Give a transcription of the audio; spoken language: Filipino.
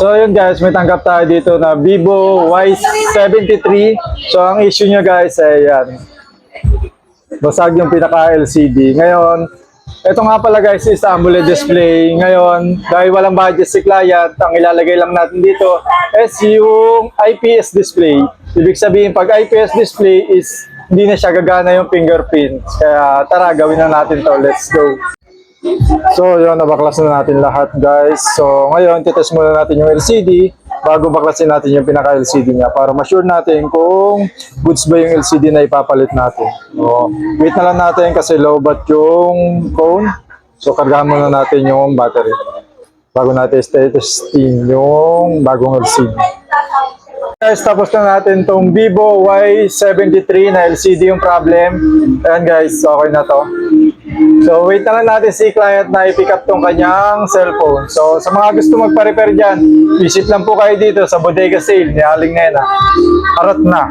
So yun guys, may tanggap tayo dito na Vivo Y73. So ang issue nyo guys ay yan, basag yung pinaka LCD. Ngayon, ito nga pala guys is AMOLED display. Ngayon, dahil walang budget si client, ang ilalagay lang natin dito is yung IPS display. Ibig sabihin, pag IPS display is hindi na siya gagana yung fingerprint. Kaya tara, gawin na natin to. Let's go. So yun, nabaklas na natin lahat guys. So ngayon, titest muna natin yung LCD bago baklasin natin yung pinaka-LCD niya para ma-sure natin kung goods ba yung LCD na ipapalit natin. So, wait na lang natin kasi low bat yung phone. So kargahan muna natin yung battery bago natin testing yung bagong LCD. Guys, tapos na natin tong Vivo Y73 na LCD yung problem. Ayan guys, okay na to. So wait na lang natin si client na i-pick up tong kanyang cellphone. So sa mga gusto magpa-repair dyan, visit lang po kayo dito sa Bodega Sale ni Aling Nena. Harot na.